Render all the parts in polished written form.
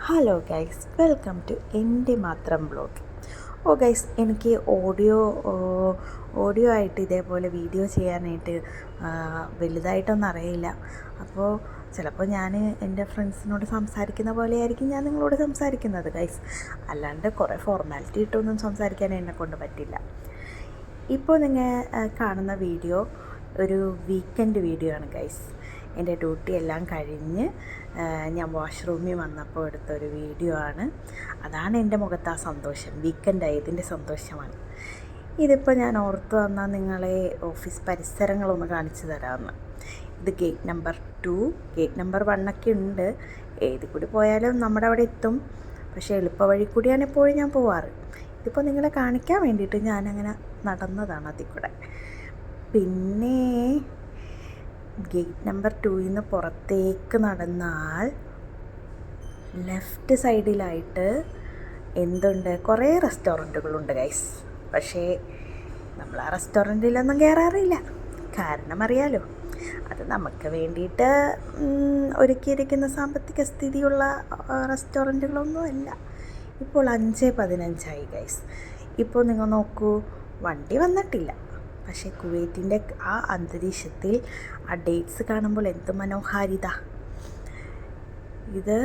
Hello guys, welcome to എൻ്റെ മാത്രം blog. Guys, എനിക്ക് ഓഡിയോ ആയിട്ട് ഇതേപോലെ വീഡിയോ ചെയ്യാനായിട്ട് വലുതായിട്ടൊന്നും അറിയില്ല. അപ്പോൾ ചിലപ്പോൾ ഞാൻ എൻ്റെ ഫ്രണ്ട്സിനോട് സംസാരിക്കുന്ന പോലെയായിരിക്കും ഞാൻ നിങ്ങളോട് സംസാരിക്കുന്നത് ഗൈസ്. അല്ലാണ്ട് കുറേ ഫോർമാലിറ്റി ഇട്ടൊന്നും സംസാരിക്കാൻ എന്നെക്കൊണ്ട് പറ്റില്ല. ഇപ്പോൾ നിങ്ങൾ കാണുന്ന വീഡിയോ ഒരു വീക്കെൻഡ് വീഡിയോ ആണ് ഗൈസ്. എൻ്റെ ഡ്യൂട്ടി എല്ലാം കഴിഞ്ഞ് ഞാൻ വാഷ്റൂമിൽ വന്നപ്പോൾ എടുത്തൊരു വീഡിയോ ആണ്. അതാണ് എൻ്റെ മുഖത്ത് ആ സന്തോഷം, വീക്കെൻഡ് ആയതിൻ്റെ സന്തോഷമാണ്. ഇതിപ്പോൾ ഞാൻ ഓർത്തു വന്നാൽ നിങ്ങളെ ഓഫീസ് പരിസരങ്ങളൊന്ന് കാണിച്ചു തരാമെന്ന്. ഇത് ഗേറ്റ് നമ്പർ 2, ഗേറ്റ് നമ്പർ 1 ഉണ്ട്. ഏതിൽ കൂടി പോയാലും നമ്മുടെ അവിടെ എത്തും. പക്ഷേ എളുപ്പ വഴി കൂടിയാണ് എപ്പോഴും ഞാൻ പോവാറ്. ഇതിപ്പോൾ നിങ്ങളെ കാണിക്കാൻ വേണ്ടിയിട്ട് ഞാനങ്ങനെ നടന്നതാണ് അതിൽ കൂടെ. പിന്നെ ഗേറ്റ് നമ്പർ 2 നിന്ന് പുറത്തേക്ക് നടന്നാൽ ലെഫ്റ്റ് സൈഡിലായിട്ട് എന്തുണ്ട്, കുറേ റെസ്റ്റോറൻറ്റുകളുണ്ട് ഗൈസ്. പക്ഷേ നമ്മൾ ആ റെസ്റ്റോറൻറ്റിലൊന്നും കയറാറില്ല. കാരണം അറിയാലോ, അത് നമുക്ക് വേണ്ടിയിട്ട് ഒരുക്കിയിരിക്കുന്ന സാമ്പത്തിക സ്ഥിതിയുള്ള റെസ്റ്റോറൻറ്റുകളൊന്നും അല്ല. ഇപ്പോൾ 5:15 ഗൈസ്. ഇപ്പോൾ നിങ്ങൾ നോക്കൂ, വണ്ടി വന്നിട്ടില്ല. പക്ഷേ കുവൈറ്റിൻ്റെ ആ അന്തരീക്ഷത്തിൽ ആ ഡേറ്റ്സ് കാണുമ്പോൾ എന്ത് മനോഹാരിത. ഇത്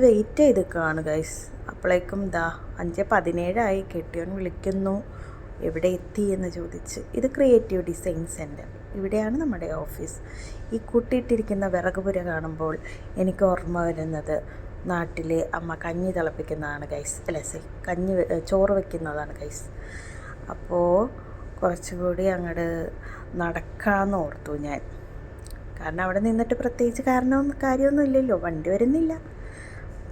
വെയിറ്റ് ചെയ്ത് നിൽക്കുകയാണ് ഗൈസ്. അപ്പോഴേക്കും 5:17 കെട്ടിയോൻ വിളിക്കുന്നു, എവിടെ എത്തി എന്ന് ചോദിച്ച്. ഇത് ക്രിയേറ്റീവ് ഡിസൈൻ സെൻറ്റർ, ഇവിടെയാണ് നമ്മുടെ ഓഫീസ്. ഈ കൂട്ടിയിട്ടിരിക്കുന്ന വിറകുപുര കാണുമ്പോൾ എനിക്ക് ഓർമ്മ വരുന്നത് നാട്ടിൽ അമ്മ കഞ്ഞി തിളപ്പിക്കുന്നതാണ് ഗൈസ്. ചോറ് വയ്ക്കുന്നതാണ് ഗൈസ്. അപ്പോൾ കുറച്ചുകൂടി അങ്ങോട്ട് നടക്കാമെന്ന് ഓർത്തു ഞാൻ. കാരണം അവിടെ നിന്നിട്ട് പ്രത്യേകിച്ച് കാര്യമൊന്നും ഇല്ലല്ലോ, വണ്ടി വരുന്നില്ല.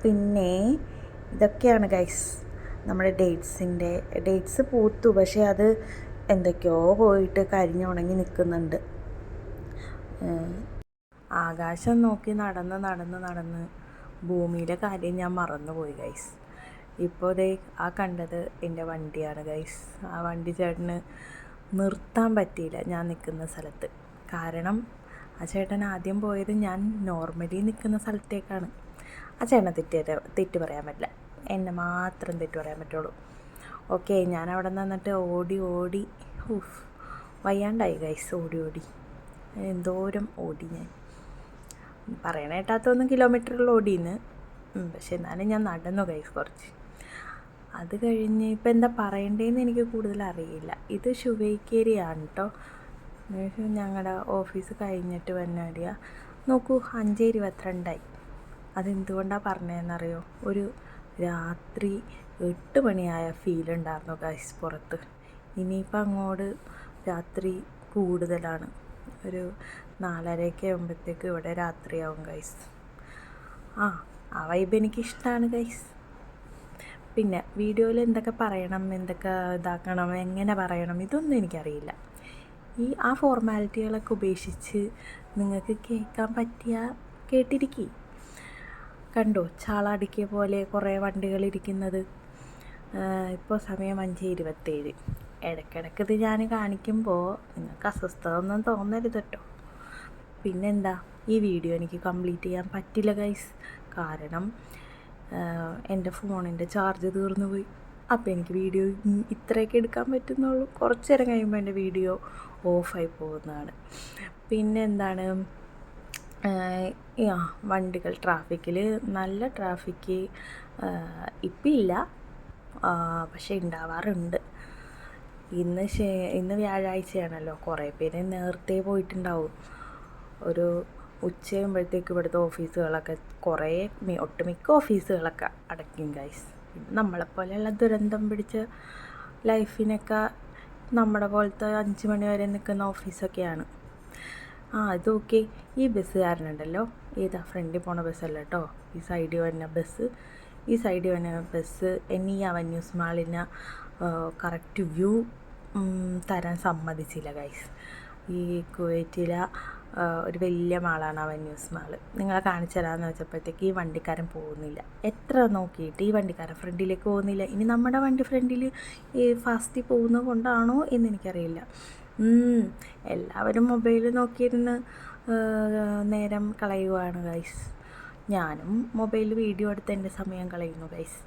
പിന്നെ ഇതൊക്കെയാണ് ഗൈസ് നമ്മുടെ ഡേറ്റ്സ് പൂത്തു. പക്ഷേ അത് എന്തൊക്കെയോ പോയിട്ട് കരിഞ്ഞുണങ്ങി നിൽക്കുന്നുണ്ട്. ആകാശം നോക്കി നടന്ന് ഭൂമിയിലെ കാര്യം ഞാൻ മറന്നുപോയി ഗൈസ്. ഇപ്പോൾ ആ കണ്ടത് എൻ്റെ വണ്ടിയാണ് ഗൈസ്. ആ വണ്ടി ചേട്ടന് നിർത്താൻ പറ്റിയില്ല ഞാൻ നിൽക്കുന്ന സ്ഥലത്ത്. കാരണം ആ ചേട്ടൻ ആദ്യം പോയത് ഞാൻ നോർമലി നിൽക്കുന്ന സ്ഥലത്തേക്കാണ്. ആ ചേട്ടനെ തെറ്റ് പറയാൻ പറ്റില്ല, എന്നെ മാത്രം തെറ്റ് പറയാൻ പറ്റുള്ളൂ. ഓക്കെ, ഞാൻ അവിടെ നിന്നിട്ട് ഓടി വയ്യാണ്ടായി ഗൈസ്. ഓടി എന്തോരം ഓടി ഞാൻ. പറയണ കേട്ടാത്തൊന്നും കിലോമീറ്ററുകൾ ഓടിയെന്ന്. പക്ഷെ എന്നാലും ഞാൻ നടന്നു ഗൈസ് കുറച്ച്. അത് കഴിഞ്ഞ് ഇപ്പം എന്താ പറയണ്ടതെന്ന് എനിക്ക് കൂടുതൽ അറിയില്ല. ഇത് ശുവൈക്കേരിയാണ് കേട്ടോ. ഞങ്ങളുടെ ഓഫീസ് കഴിഞ്ഞിട്ട് വന്നാടിയ നോക്കൂ, 5:22. അതെന്തുകൊണ്ടാണ് പറഞ്ഞതെന്നറിയോ? ഒരു രാത്രി 8 മണിയായ ഫീലുണ്ടായിരുന്നു ഗൈസ് പുറത്ത്. ഇനിയിപ്പം അങ്ങോട്ട് രാത്രി കൂടുതലാണ്. ഒരു 4:30 ആകുമ്പോഴത്തേക്ക് ഇവിടെ രാത്രിയാവും ഗൈസ്. ആ വൈബ് എനിക്കിഷ്ടമാണ് ഗൈസ്. പിന്നെ വീഡിയോയിൽ എന്തൊക്കെ പറയണം, എന്തൊക്കെ ഇതാക്കണം, എങ്ങനെ പറയണം, ഇതൊന്നും എനിക്കറിയില്ല. ആ ഫോർമാലിറ്റികളൊക്കെ ഉപേക്ഷിച്ച് നിങ്ങൾക്ക് കേൾക്കാൻ പറ്റിയാൽ കേട്ടിരിക്കുക. കണ്ടോ, ചാളടിക്കിയ പോലെ കുറേ വണ്ടികളിരിക്കുന്നത്. ഇപ്പോൾ സമയം 5:27. ഇടയ്ക്കിടയ്ക്ക് ഇത് ഞാൻ കാണിക്കുമ്പോൾ നിങ്ങൾക്ക് അസ്വസ്ഥത ഒന്നും തോന്നരുത് കേട്ടോ. പിന്നെന്താ, ഈ വീഡിയോ എനിക്ക് കംപ്ലീറ്റ് ചെയ്യാൻ പറ്റില്ല ഗൈസ്. കാരണം എൻ്റെ ഫോണിൻ്റെ ചാർജ് തീർന്നു പോയി. അപ്പോൾ എനിക്ക് വീഡിയോ ഇത്രയൊക്കെ എടുക്കാൻ പറ്റുന്നുള്ളൂ. കുറച്ച് നേരം കഴിയുമ്പോൾ എൻ്റെ വീഡിയോ ഓഫായി പോകുന്നതാണ്. പിന്നെ എന്താണ്, വണ്ടികൾ ട്രാഫിക്കിൽ നല്ല ട്രാഫിക്ക് ഇപ്പം ഇല്ല, പക്ഷേ ഉണ്ടാവാറുണ്ട്. ഇന്ന് വ്യാഴാഴ്ചയാണല്ലോ, കുറേ പേര് നേരത്തെ പോയിട്ടുണ്ടാവും. ഒരു ഉച്ചയാകുമ്പോഴത്തേക്ക് ഇവിടുത്തെ ഓഫീസുകളൊക്കെ ഒട്ടുമിക്ക ഓഫീസുകളൊക്കെ അടയ്ക്കും ഗൈസ്. നമ്മളെപ്പോലെയുള്ള ദുരന്തം പിടിച്ച ലൈഫിനൊക്കെ നമ്മുടെ പോലത്തെ 5 മണി വരെ നിൽക്കുന്ന ഓഫീസൊക്കെയാണ്. ഇത് ഓക്കെ. ഈ ബസ്സുകാരനുണ്ടല്ലോ, ഫ്രണ്ടിൽ പോണ ബസ്സല്ല കേട്ടോ, ഈ സൈഡിൽ വരുന്ന ബസ് എന്നീ അവന്യൂസ് മാളിന് കറക്റ്റ് വ്യൂ തരാൻ സമ്മതിച്ചില്ല ഗൈസ്. ഈ കുവൈറ്റിലെ ഒരു വലിയ മാളാണ് അവന്യൂസ് മാള്. നിങ്ങളെ കാണിച്ചു തരാമെന്ന് വെച്ചപ്പോഴത്തേക്ക് ഈ വണ്ടിക്കാരൻ പോകുന്നില്ല. എത്ര നോക്കിയിട്ട് ഈ വണ്ടിക്കാരൻ ഫ്രണ്ടിലേക്ക് പോകുന്നില്ല. ഇനി നമ്മുടെ വണ്ടി ഫ്രണ്ടിൽ ഫാസ്റ്റിൽ പോകുന്നത് കൊണ്ടാണോ എന്നെനിക്കറിയില്ല. എല്ലാവരും മൊബൈൽ നോക്കിയിരുന്ന് നേരം കളയുവാണ് ഗൈസ്. ഞാനും മൊബൈലിൽ വീഡിയോ എടുത്ത് എൻ്റെ സമയം കളയുന്നു ഗൈസ്.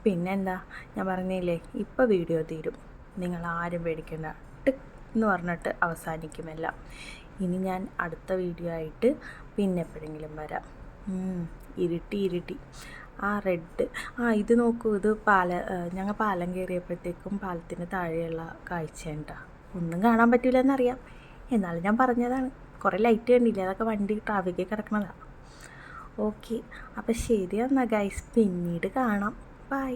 പിന്നെന്താ, ഞാൻ പറഞ്ഞില്ലേ ഇപ്പോൾ വീഡിയോ തീരും, നിങ്ങളാരും പേടിക്കണ്ട, ടിക് എന്ന് പറഞ്ഞിട്ട് അവസാനിക്കുമെല്ലാം. ഇനി ഞാൻ അടുത്ത വീഡിയോ ആയിട്ട് പിന്നെ എപ്പോഴെങ്കിലും വരാം. ഇരുട്ടി ആ റെഡ് ഇത് നോക്കൂ, ഇത് ഞങ്ങൾ പാലം കയറിയപ്പോഴത്തേക്കും പാലത്തിന് താഴെയുള്ള കാഴ്ചയാണ് കേട്ടോ. ഒന്നും കാണാൻ പറ്റില്ല എന്നറിയാം, എന്നാലും ഞാൻ പറഞ്ഞതാണ്. കുറേ ലൈറ്റ് കണ്ടില്ലേ, അതൊക്കെ വണ്ടി ട്രാഫിക്കിൽ കിടക്കണതാണ്. ഓക്കെ, അപ്പോൾ ശരി എന്നാൽ ഗൈസ്, പിന്നീട് കാണാം. ബൈ.